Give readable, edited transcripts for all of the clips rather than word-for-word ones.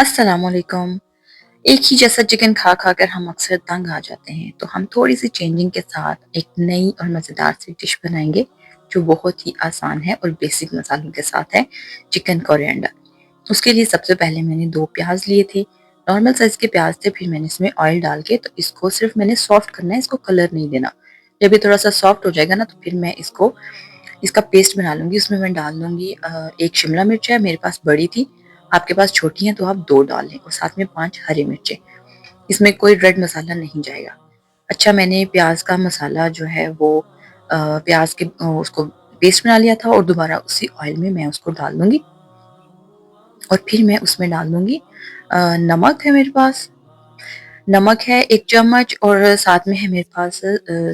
अस्सलामुअलैकुम। एक ही जैसा चिकन खा खा कर हम अक्सर तंग आ जाते हैं, तो हम थोड़ी सी चेंजिंग के साथ एक नई और मज़ेदार सी डिश बनाएंगे जो बहुत ही आसान है और बेसिक मसालों के साथ है, चिकन कोरिएंडर। उसके लिए सबसे पहले मैंने 2 प्याज लिए थे, नॉर्मल साइज़ के प्याज थे, फिर मैंने इसमें ऑयल डाल के तो इसको सिर्फ मैंने सॉफ्ट करना है, इसको कलर नहीं देना। जब ये थोड़ा-सा सॉफ्ट हो जाएगा ना, तो फिर मैं इसका पेस्ट बना लूँगी। उसमें मैं डाल दूँगी 1 शिमला मिर्च है, मेरे पास बड़ी थी, आपके पास छोटी है तो आप 2 डाल लें और साथ में 5 हरी मिर्चें। इसमें कोई रेड मसाला नहीं जाएगा। अच्छा, मैंने प्याज़ का मसाला जो है वो प्याज़ के उसको पेस्ट बना लिया था और दोबारा उसी ऑयल में मैं उसको डाल दूँगी और फिर मैं उसमें डाल दूँगी नमक है मेरे पास, नमक है 1 चम्मच और साथ में है मेरे पास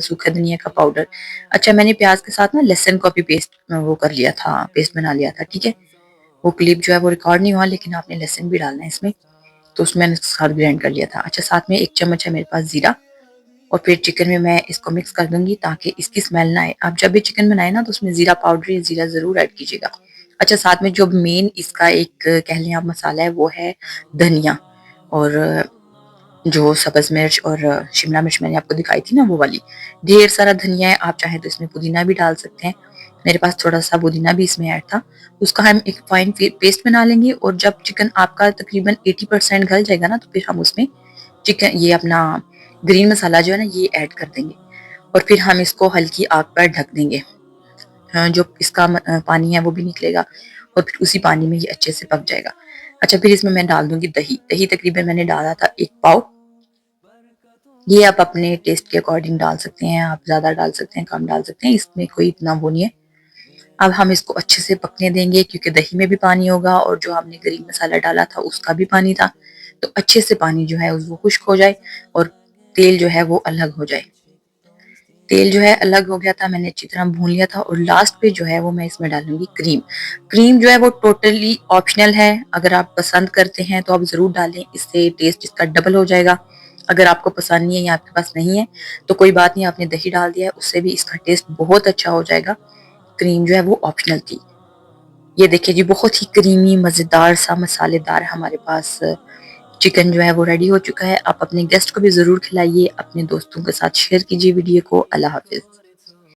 सूखा धनिया का पाउडर। अच्छा, मैंने प्याज़ के साथ ना लहसुन का भी पेस्ट वो कर लिया था, पेस्ट बना लिया था, ठीक है? वो क्लिप जो है वो रिकॉर्ड नहीं हुआ, लेकिन आपने लहसुन भी डालना है इसमें, तो उसमें मैंने साथ ग्राइंड कर लिया था। अच्छा, साथ में 1 चम्मच है मेरे पास ज़ीरा और फिर चिकन में मैं इसको मिक्स कर दूँगी ताकि इसकी स्मेल ना आए। आप जब भी चिकन बनाएँ ना, तो उसमें ज़ीरा पाउडर या ज़ीरा ज़रूर ऐड कीजिएगा। अच्छा, साथ में जो मेन इसका एक कह लें आप मसाला है, वो है धनिया और जो सब्ज़ मिर्च और शिमला मिर्च मैंने आपको दिखाई थी ना, वो वाली। ढेर सारा धनिया है, आप चाहें तो इसमें पुदीना भी डाल सकते हैं। मेरे पास थोड़ा-सा पुदीना भी इसमें ऐड था। उसका हम एक फाइन पेस्ट बना लेंगे और जब चिकन आपका तकरीबन 80% गल जाएगा ना, तो फिर हम उसमें चिकन ये अपना ग्रीन मसाला जो है ना, ये ऐड कर देंगे और फिर हम इसको हल्की आग पर ढक देंगे। जो इसका पानी है वो भी निकलेगा और फिर उसी पानी में ये अच्छे से पक जाएगा। अच्छा, फिर इसमें मैं डाल दूँगी दही। दही तकरीबन मैंने डाला था 1 पाव। ये आप अपने टेस्ट के अकॉर्डिंग डाल सकते हैं, आप ज़्यादा डाल सकते हैं, कम डाल सकते हैं, इसमें कोई इतना वो नहीं है। अब हम इसको अच्छे से पकने देंगे क्योंकि दही में भी पानी होगा और जो हमने गरम मसाला डाला था उसका भी पानी था। तो अच्छे से पानी जो है वो खुश्क हो जाए और तेल जो है वो अलग हो जाए। तेल जो है अलग हो गया था, मैंने अच्छी तरह भून लिया था और लास्ट पे जो है वो मैं इसमें डालूँगी क्रीम। क्रीम जो है वो टोटली ऑप्शनल है, अगर आप पसंद करते हैं तो आप ज़रूर डालें, इससे टेस्ट इसका डबल हो जाएगा। अगर आपको पसंद नहीं है या आपके पास नहीं है, तो कोई बात नहीं, आपने दही डाल दिया है, उससे भी इसका टेस्ट बहुत अच्छा हो जाएगा। क्रीम जो है वो ऑप्शनल थी। ये देखिए जी, बहुत ही क्रीमी मज़ेदार सा मसालेदार हमारे पास चिकन जो है वो रेडी हो चुका है। आप अपने गेस्ट को भी ज़रूर खिलाइए, अपने दोस्तों के साथ शेयर कीजिए वीडियो को। अल्लाह हाफ़िज़।